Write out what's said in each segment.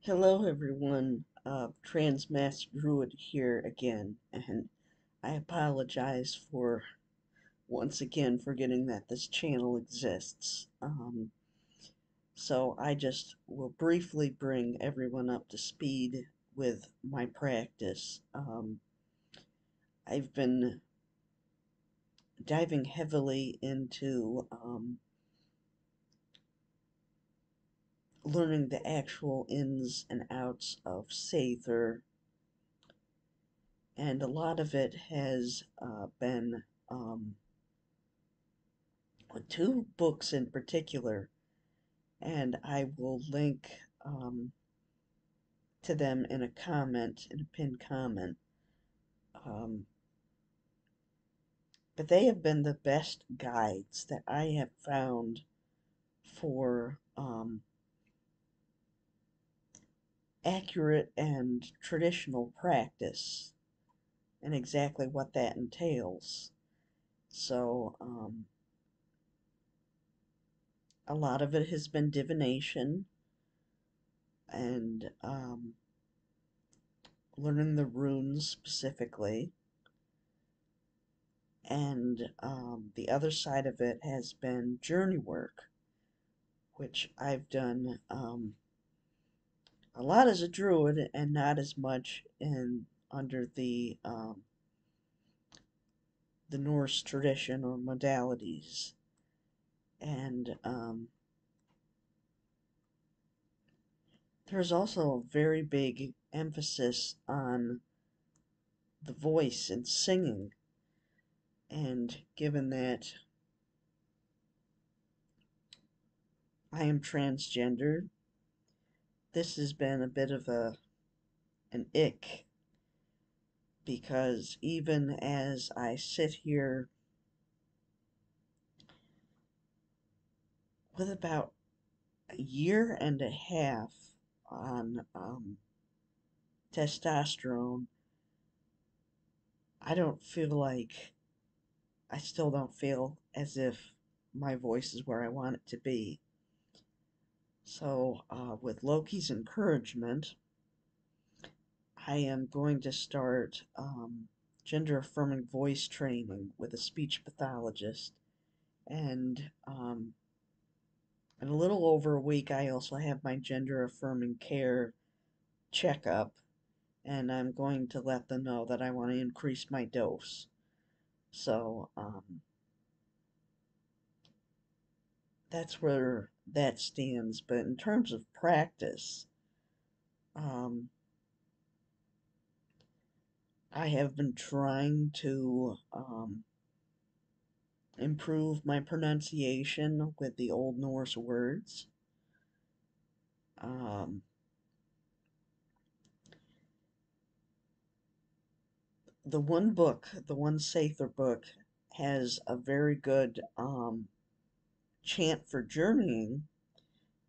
Hello everyone, Transmasc Druid here again, and I apologize for once again forgetting that this channel exists. So I just will briefly bring everyone up to speed with my practice. I've been diving heavily into learning the actual ins and outs of seidr, and a lot of it has been two books in particular, and I will link to them in a pinned comment. Um, but they have been the best guides that I have found for accurate and traditional practice and exactly what that entails. So, a lot of it has been divination and learning the runes specifically. And the other side of it has been journey work, which I've done a lot as a druid and not as much in under the Norse tradition or modalities. And there's also a very big emphasis on the voice and singing. And given that I am transgender, this has been a bit of an ick, because even as I sit here with about a year and a half on testosterone, I still don't feel as if my voice is where I want it to be. So, with Loki's encouragement, I am going to start gender affirming voice training with a speech pathologist. And in a little over a week, I also have my gender affirming care checkup, and I'm going to let them know that I want to increase my dose. So, that's where that stands. But in terms of practice, um, I have been trying to improve my pronunciation with the Old Norse words. Um, the one seidr book, has a very good chant for journeying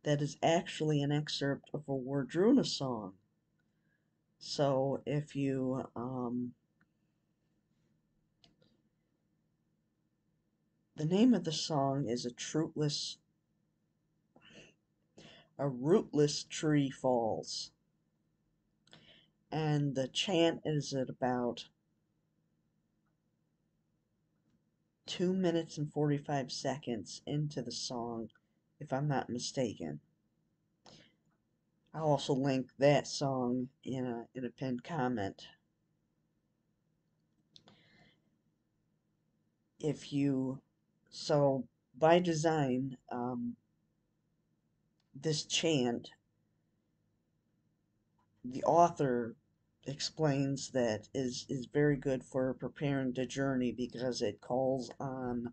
that is actually an excerpt of a Wardruna song. So if you the name of the song is a rootless tree falls, and the chant is at about 2 minutes and 45 seconds into the song, if I'm not mistaken. I'll also link that song in a pinned comment. If you so by design, this chant, the author explains that is very good for preparing to journey, because it calls on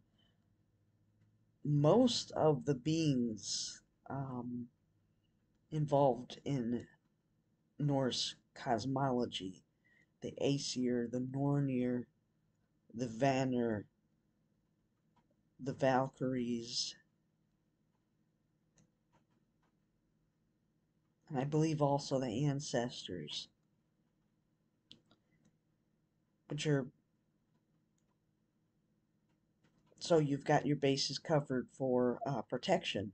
most of the beings involved in Norse cosmology: the Aesir, the Nornir, the Vanir, the Valkyries, and I believe also the ancestors, which are, so you've got your bases covered for protection.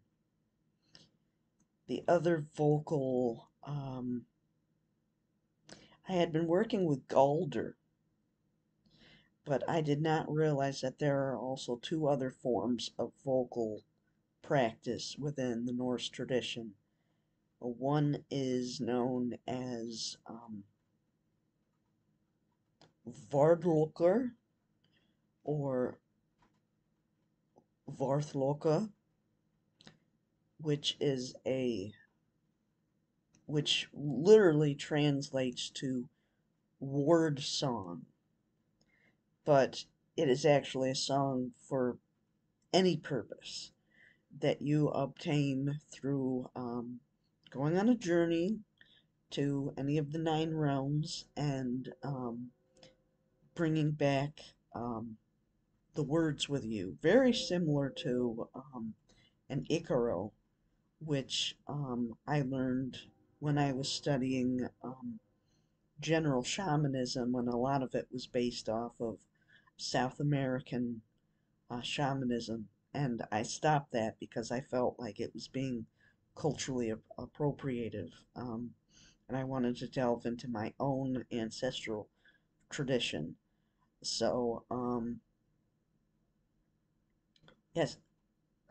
The other vocal Um, I had been working with Galder, but I did not realize that there are also two other forms of vocal practice within the Norse tradition. One is known as Vardlokur or Varthloka, which is which literally translates to word song, but it is actually a song for any purpose that you obtain through going on a journey to any of the nine realms and bringing back the words with you. Very similar to an Icaro, which I learned when I was studying general shamanism, when a lot of it was based off of South American shamanism. And I stopped that because I felt like it was being culturally appropriative. And I wanted to delve into my own ancestral tradition. So, yes,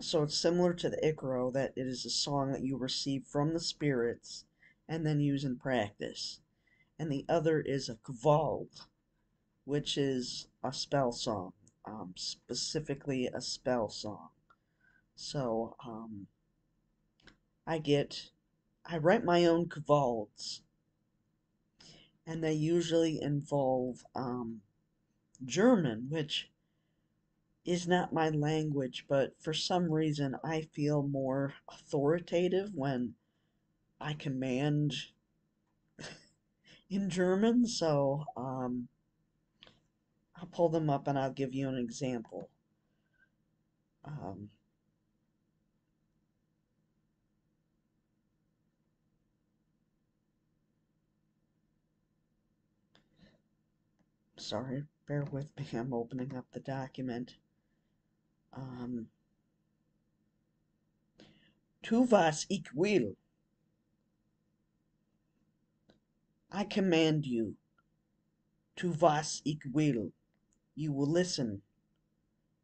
so it's similar to the Icaro that it is a song that you receive from the spirits and then use in practice. And the other is a kvald, which is a spell song, specifically a spell song. So I write my own kvalds, and they usually involve German, which is not my language, but for some reason I feel more authoritative when I command in German. So I'll pull them up and I'll give you an example. Um, Sorry, bear with me. I'm opening up the document. Um, Tu vas ik will. I command you. Tu vas ik will. You will listen.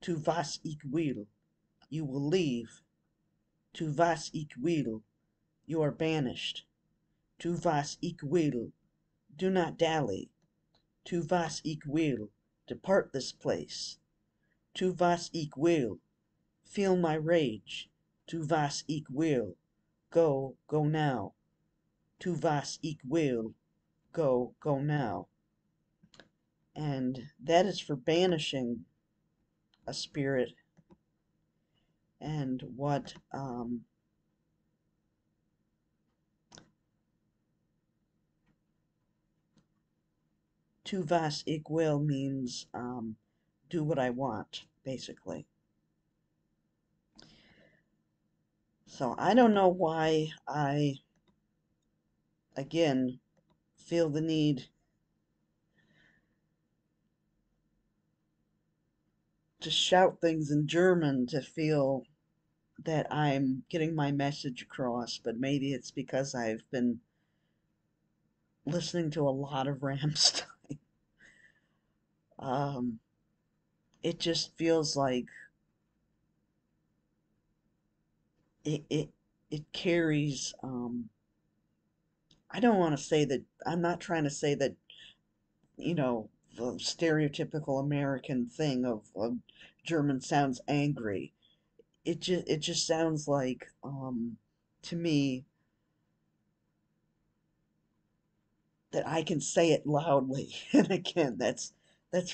Tu vas ik will. You will leave. Tu vas ik will. You are banished. Tu vas ik will. Do not dally. Tu vas ik will. Depart this place. Tu vas ik will. Feel my rage. Tu vas ik will. Go, go now. Tu vas ik will. Go, go now. And that is for banishing a spirit. And what tu vas ik will means do what I want, basically. So I don't know why I, again, feel the need to shout things in German to feel that I'm getting my message across, but maybe it's because I've been listening to a lot of Rammstein. Um, it just feels like it it it carries. I don't want to say that. I'm not trying to say that the stereotypical American thing of German sounds angry. It just sounds like to me that I can say it loudly. And again, that's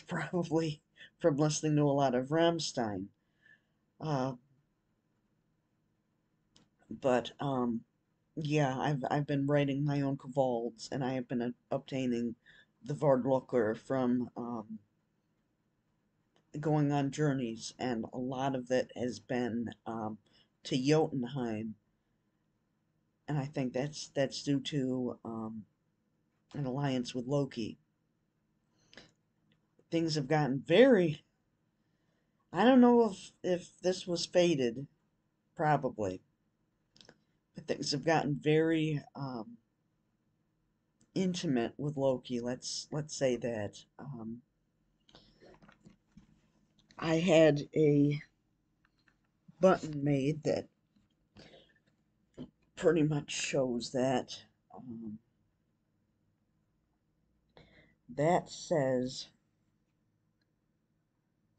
probably from listening to a lot of Rammstein. Uh, but yeah, I've been writing my own cavalds, and I have been obtaining the Vardlocker from going on journeys, and a lot of it has been to Jotunheim, and I think that's due to an alliance with Loki. Things have gotten very. I don't know if this was fated, probably, but things have gotten very intimate with Loki. Let's say that I had a button made that pretty much shows that. That says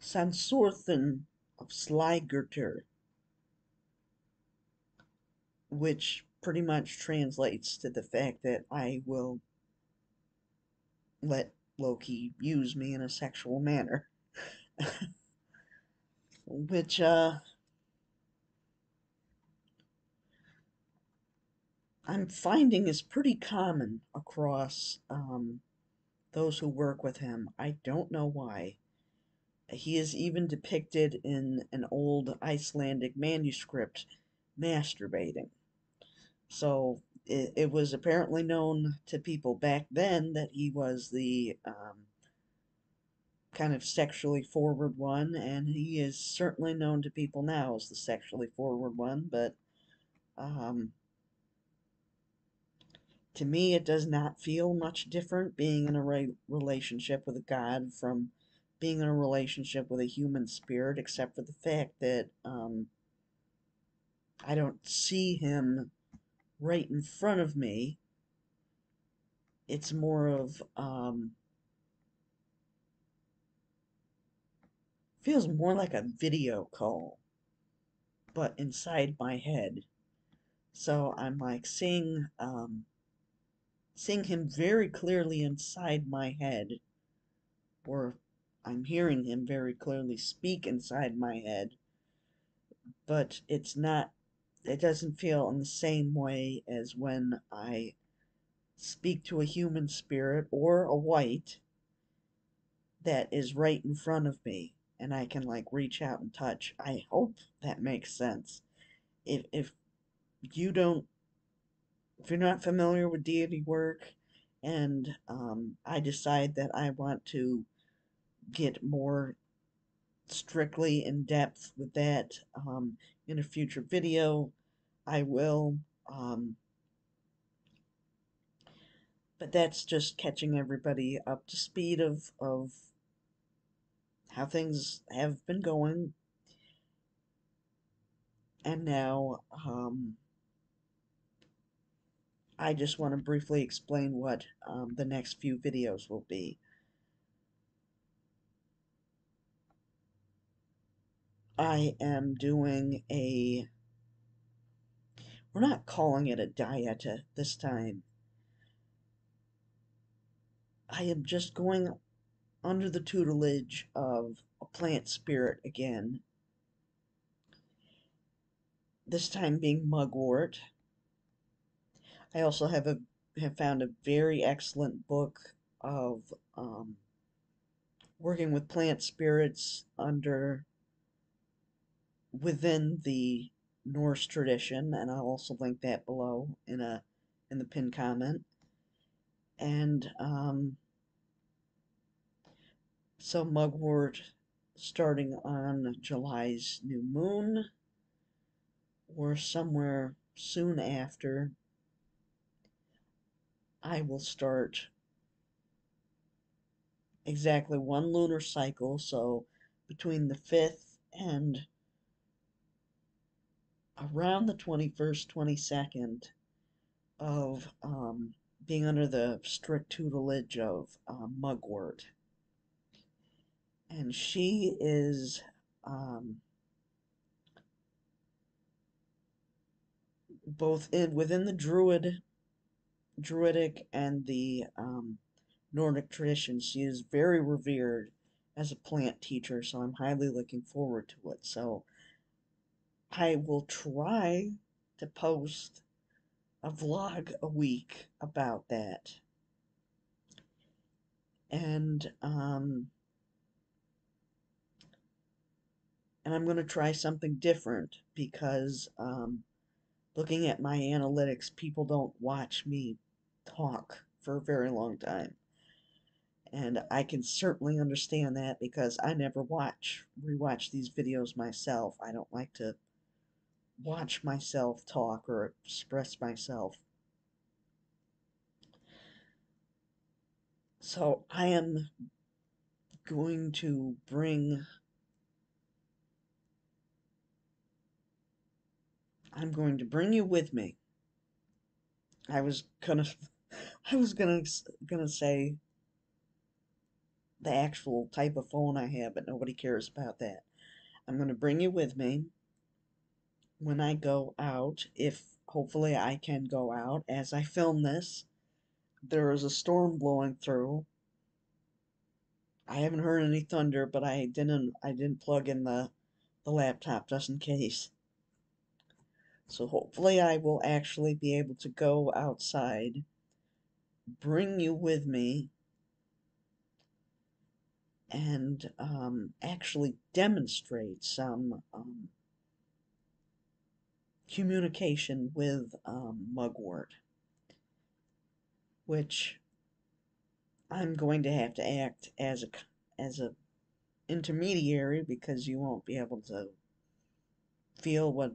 Sansorthen of Sligerter, which pretty much translates to the fact that I will let Loki use me in a sexual manner. Which I'm finding is pretty common across those who work with him. I don't know why. He is even depicted in an old Icelandic manuscript masturbating. So it was apparently known to people back then that he was the kind of sexually forward one, and he is certainly known to people now as the sexually forward one, but um, to me it does not feel much different being in a relationship with a god from being in a relationship with a human spirit, except for the fact that I don't see him right in front of me. It's more of feels more like a video call, but inside my head. So I'm like seeing him very clearly inside my head, or I'm hearing him very clearly speak inside my head, but it doesn't feel in the same way as when I speak to a human spirit or a white that is right in front of me and I can like reach out and touch. I hope that makes sense. If you don't, if you're not familiar with deity work, and I decide that I want to get more strictly in depth with that in a future video, I will. Um, but that's just catching everybody up to speed of how things have been going. And now I just want to briefly explain what the next few videos will be. I am doing we're not calling it a diet this time. I am just going under the tutelage of a plant spirit again, this time being mugwort. I also have found a very excellent book of working with plant spirits within the Norse tradition, and I'll also link that below in the pinned comment. And so mugwort, starting on July's new moon, or somewhere soon after, I will start exactly one lunar cycle, so between the 5th and around the 21st, 22nd of being under the strict tutelage of Mugwort. And she is both within the Druidic and the Nordic tradition. She is very revered as a plant teacher, so I'm highly looking forward to it. So I will try to post a vlog a week about that. And I'm going to try something different because looking at my analytics, people don't watch me talk for a very long time. And I can certainly understand that because I never rewatch these videos myself. I don't like to watch myself talk or express myself. So going to bring, I'm going to bring you with me. I was gonna, I was gonna say the actual type of phone I have, but nobody cares about that. I'm gonna bring you with me when I go out, if hopefully I can go out. As I film this, there is a storm blowing through. I haven't heard any thunder, but I didn't plug in the laptop just in case. So hopefully I will actually be able to go outside, bring you with me, and actually demonstrate some communication with Mugwort, which I'm going to have to act as a intermediary, because you won't be able to feel what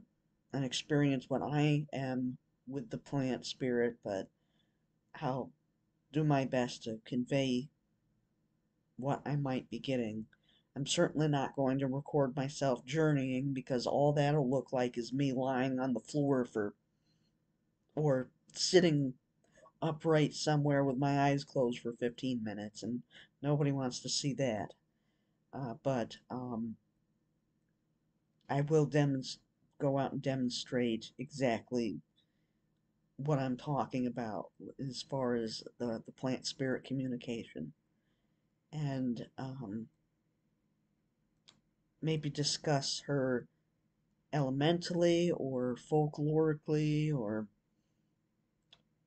and experience what I am with the plant spirit, but I'll do my best to convey what I might be getting. I'm certainly not going to record myself journeying, because all that'll look like is me lying on the floor or sitting upright somewhere with my eyes closed for 15 minutes, and nobody wants to see that. But I will go out and demonstrate exactly what I'm talking about as far as the plant spirit communication, and maybe discuss her elementally or folklorically, or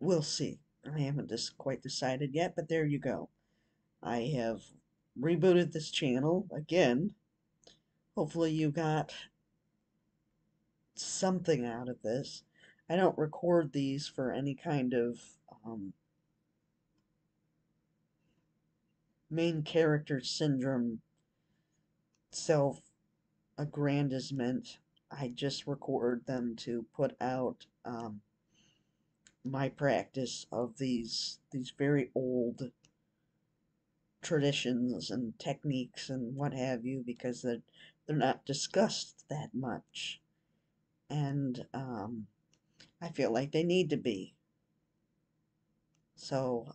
we'll see. I haven't just quite decided yet, but there you go. I have rebooted this channel again. Hopefully you got something out of this. I don't record these for any kind of um, main character syndrome self aggrandizement. I just record them to put out my practice of these very old traditions and techniques and what have you, because they're not discussed that much, and I feel like they need to be. So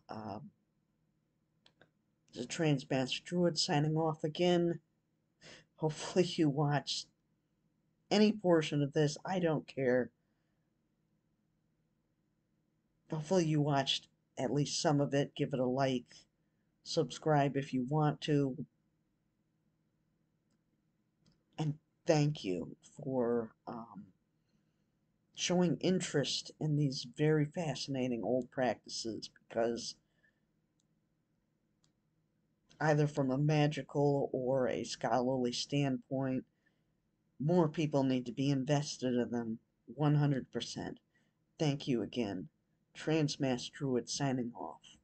the Transmasc Druid signing off again. Hopefully you watched any portion of this. I don't care. Hopefully you watched at least some of it. Give it a like. Subscribe if you want to. And thank you for showing interest in these very fascinating old practices, because either from a magical or a scholarly standpoint, more people need to be invested in them 100%. Thank you again. Transmasc Druid signing off.